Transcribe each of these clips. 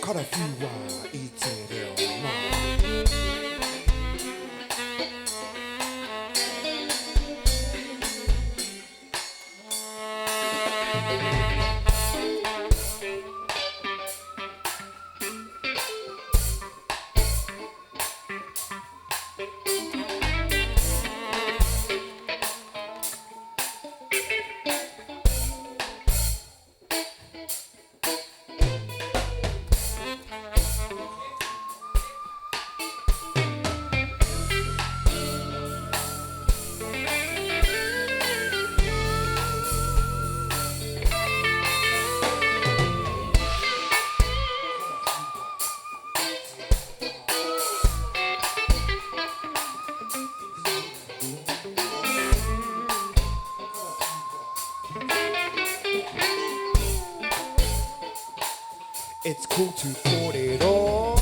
Karawhiua I te reo mā. It's cool to put it on.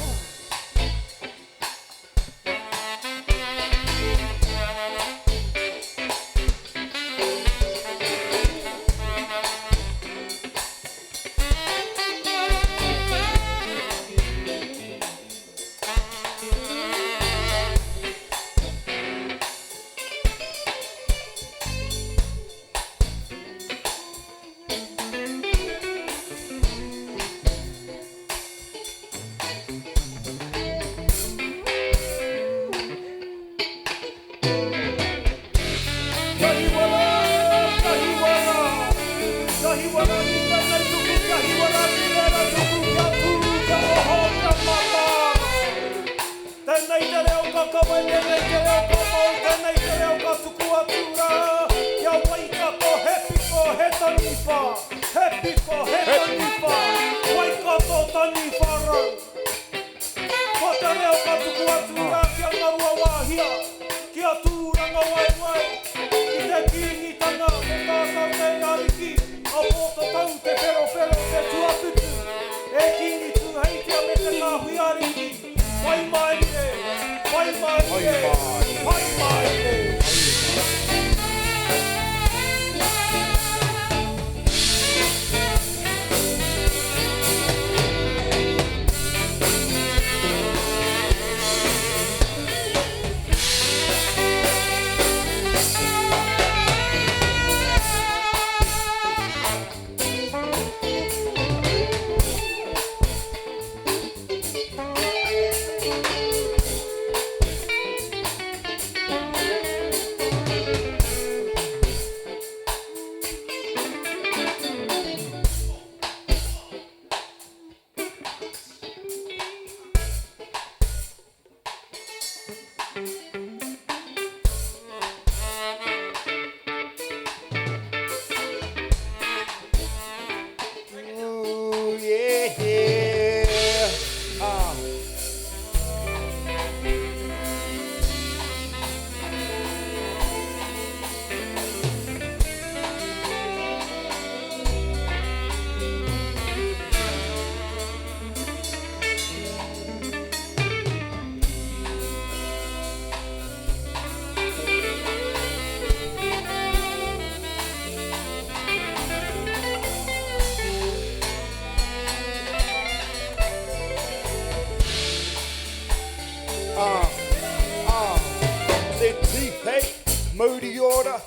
Moody order,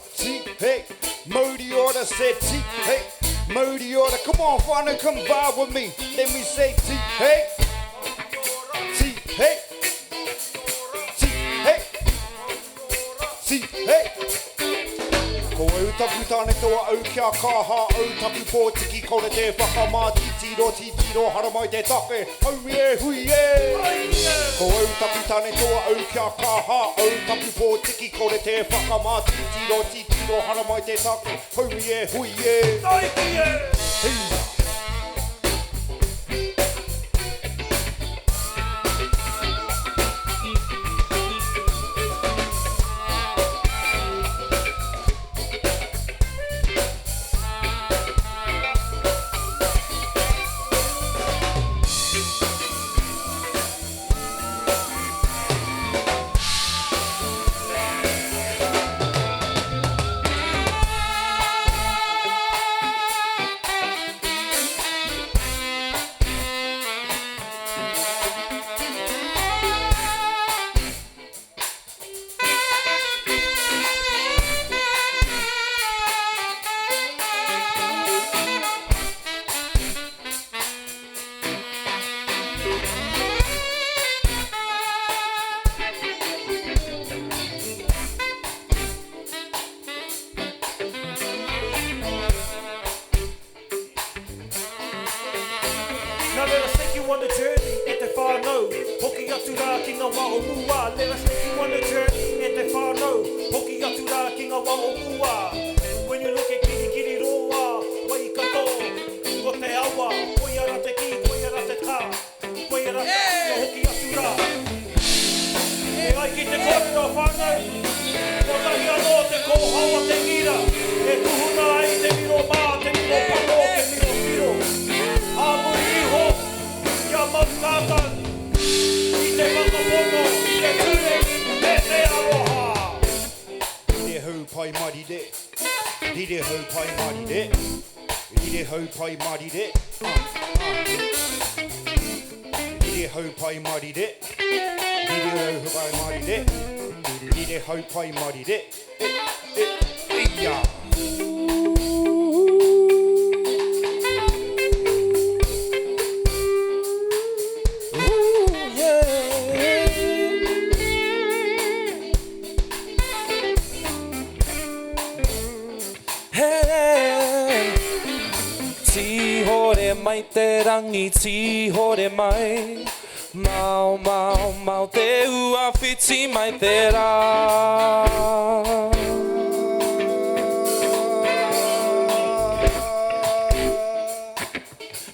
hey, Moody order, said hey, Moody order. Come on, whānau, come vibe with me. Let me say hey, hey, hey. Ko autapu tāne toa au kia kaha autapu pōtiki kore te whakamāti tiro haramai te take haumi e hui e Ko autapu tāne toa au kia kaha autapu pōtiki kore te whakamāti tiro haramai te take haumi e hui e Taiki e rā ki ngā wā o mua. Let us take you on a journey e te whānau. Hoki atu rā ki ngā wā o mua. When you look at Kirikiriroa, wai kato, ko te awa, koi ara te ki, koi ara te tā, koi ara te ki, hoki atu rā. E ai ki te kōrero whānau, ko tahi anō te kōhaua te ngira, e kuhuna ai te miro mā, te miro pano, te miro whiro. Āmuri iho, kia mau tātan, i te whakapono, i te ture, e te aroha. Rire hau pai marire, rire hau pai marire, rire hau pai marire, rire hau pai marire, rire hau pai marire, rire hau pai marire, ia. Mai te rangi tihore mai Mau, mau, mau te ua whiti mai te rā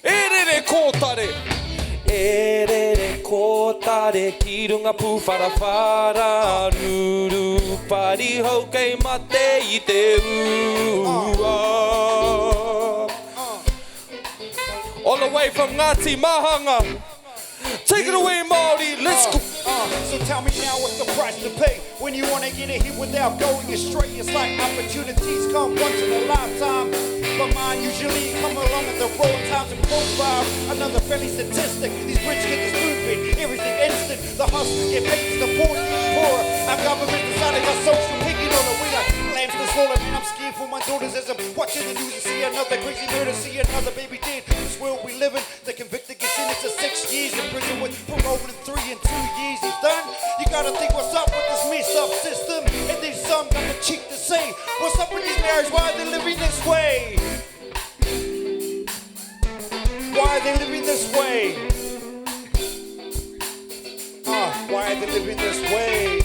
Erere kōtare Erere kōtare ki runga pūwharawhara Ruru pari hau kei mate i te ua All the way from Ngāti Mahanga. Take it away, Māori. Let's go. So tell me now what's the price to pay when you want to get a hit without going astray. It's like opportunities come once in a lifetime, but mine usually come along at the wrong times and profile. Another friendly statistic. These rich get the stupid, everything instant. The hustlers get paid, the poor get poorer. Our government decided got social picking on the way like lambs to slaughter. Man, I'm scared for my daughters as I'm watching the news and see another crazy murder, see another baby dead. This world we live in, the convicted gets sentenced to 6 years in prison with parole in 3 and 2 years. He's done. You gotta think what's up with this messed up system. And then some got the cheek to say, what's up with these marriages? Why are they living this way? Why are they living this way? Why are they living this way?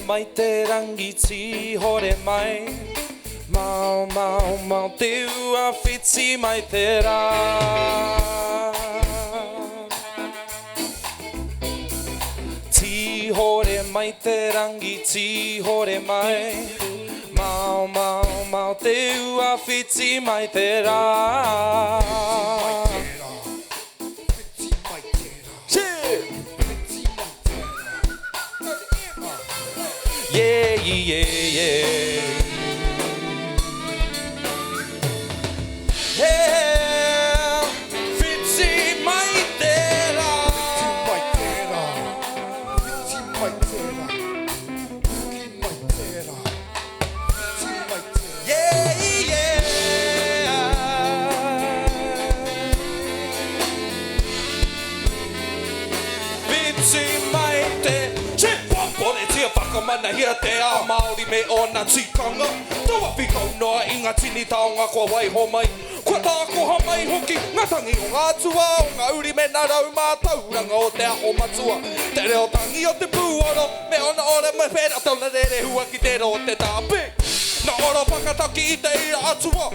mai te rangiti hore mai. Mau, mau, mau te ua whiti mai te rā. Ti hore mai te rangiti hore mai. Mau, mau, mau te ua whiti mai te rā. Yeah, yeah, yeah. Hey, whiti mai te rā. Yeah, yeah. Whiti mai te. Pone tia whakamana hia te a Māori me ona tikanga. Tawa whikau noa i ngā tini taonga kua waiho mai. Kua tākoha mai hoki ngā tangi o ngā tua. O ngā uri me nā rau mātauranga o te aho matua. Te reo tangi o te pūoro. Me ona ora me whera tauna rere hua ki te ro te tāpi. Na ora whakataki i te ira atua.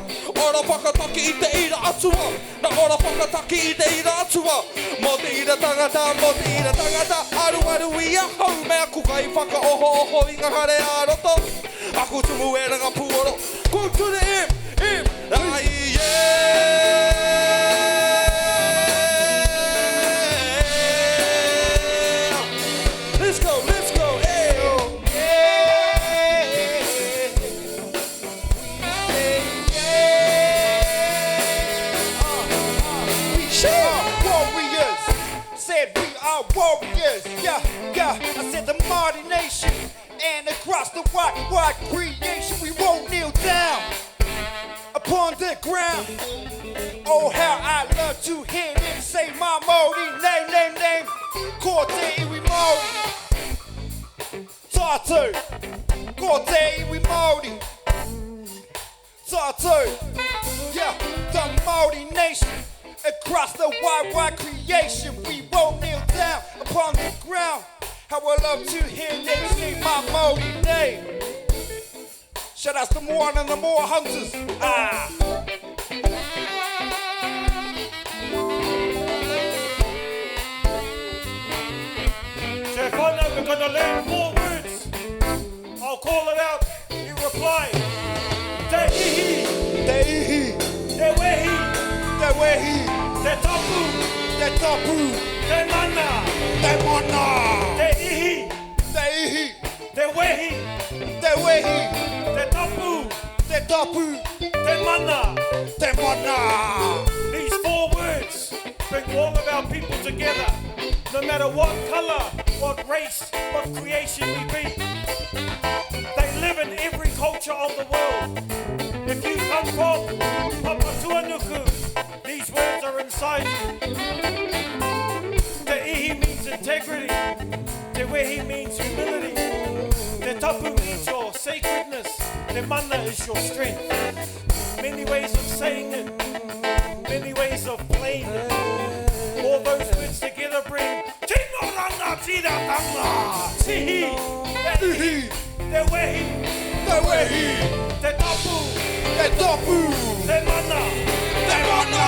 Ora whakataki i te ira atua. Na ora whakataki i te ira atua. Mo te ira tangata, mo te ira tangata. Aru aru i ahau mea kukai whaka oho oho i ngā hare a roto. Aku tumu e ranga puoro. Go to the M, ai yeah. Let's go, let's go, hey. Warriors, yeah, yeah, I said the Māori nation, and across the wide creation, we won't kneel down upon the ground. Oh, how I love to hear them say my Māori name, Ko te iwi Māori, Tātou, ko te iwi Māori, Tātou, yeah, the Māori nation. Across the wide creation, we won't kneel down upon the ground. How I love to hear them say my Māori name. Shout outs to Moana and the Moa Hunters. So whānau, we're going to learn 4 words. I'll call it out, you reply. Te ihi, Te ihi, te wehi, te wehi, te tapu, te tapu, te mana, te mana, te ihi, te ihi, te wehi, te wehi, te tapu, te tapu, te mana. te mana. These 4 words bring all of our people together. No matter what colour, what race, what creation we be. They live in every culture of the world. If you come from Papatuanuku, these words are inside you. Te ihi means integrity. Te wehi means humility. Te tapu means your sacredness. Te mana is your strength. Many ways of saying it. Many ways of playing it. All those words together bring Tino Ranga Tira Tanga. Tihi. Te ihi. Te wehi. Te wehi, Te tapu. te tapu, Te mana. te mana.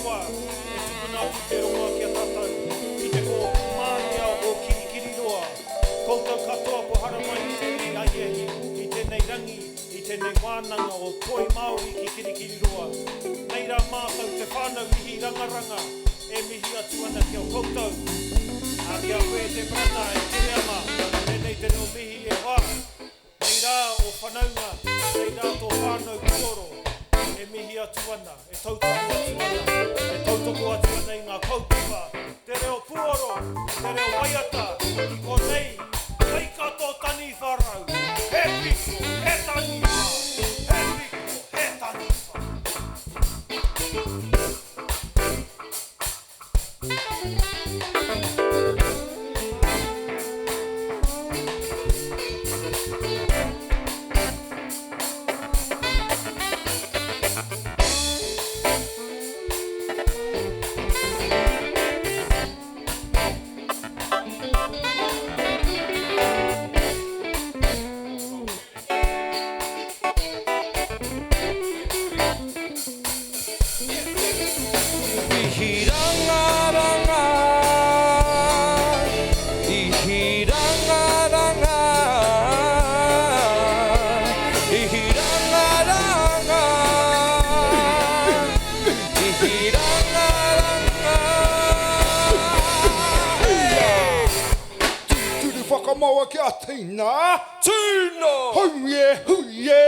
Kirikiriroa, e tukuna atu te ronga ki a tātou, i te ko mānia o Kirikiriroa. Koutou katoa ko haramai i te ri aiahi, i tēnei rangi, i tēnei wānanga o Toi Maaori ki Kirikiriroa. Nei rā mātou te whānau Ihi Rangaranga, e mihi atu ana ki o koutou. A kia koe te prana e tere ama, tēnei te reo mihi e wā. Nei rā o whanaunga, nei rā tō whānau kuoro, e mihi atu ana, e tautoko atu ana, e tautoko atu ana i ngā kaupapa. Te reo puoro, te reo waiata, i ko nei, hei kato tani wharau, he piko, he tani wha, he piko, he tani wha. Ihi Rangaranga, Ihi Rangaranga, Ihi Rangaranga, Ihi Rangaranga. Tūru whakamaua ki a tīna. Tūna! Huie, huie!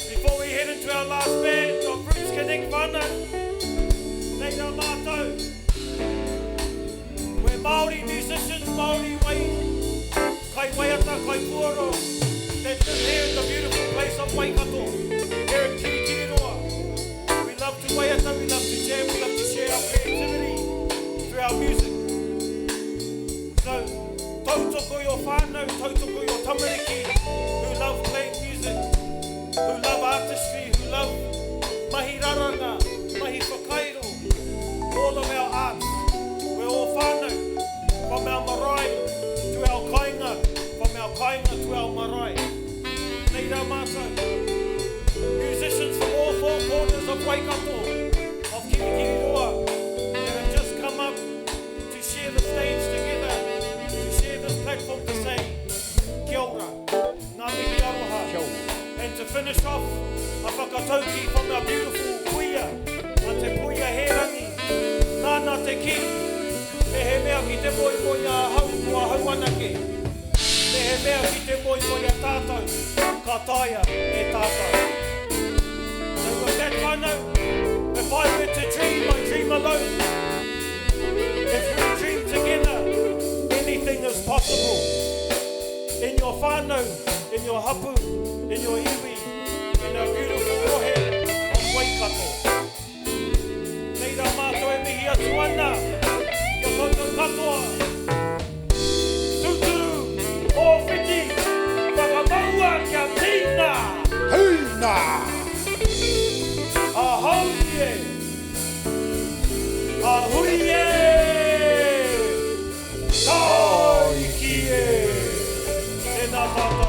Before we head into our last band of Roots Connect whānau, nei rā mātou, we're Māori musicians, Māori wai, kai waiata, kai puoro, that live here in the beautiful place of Waikato, here in Kirikiriroa. We love to waiata, we love to jam, we love to share our creativity through our music. So, tautoko your whānau, tautoko your tamariki, who love playing music, who love artistry, who love mahi raranga, mahi whakairo, all of our arts. We're all whānau, from our marae to our kainga, from our kainga to our marae. Nei rā mātou, musicians from all four corners of Waikato, of Kirikiriroa, that have just come up to share the stage together, to share this platform to say, kia ora, ngā mihi aroha. Kia ora. And to finish off, a whakatauki from our beautiful puia, a te puia he rangi, nāna te ki, me he mea ki te moi moi a hau kua hau anake, me he mea ki te moi moi a tātou, ka taia e tātou. So with that whānau, if I were to dream, I dream alone. If we dream together, anything is possible. In your whānau, in your hapu, in your iwi, in our beautiful rohe of Waikato. Nei rā mātou e mihi atu ana, kia koutou katoa. Tūturu, o whiti, whakamaua kia tīna. Hūna! Ahauie, ahuie, tauikie. Tēnā tātou.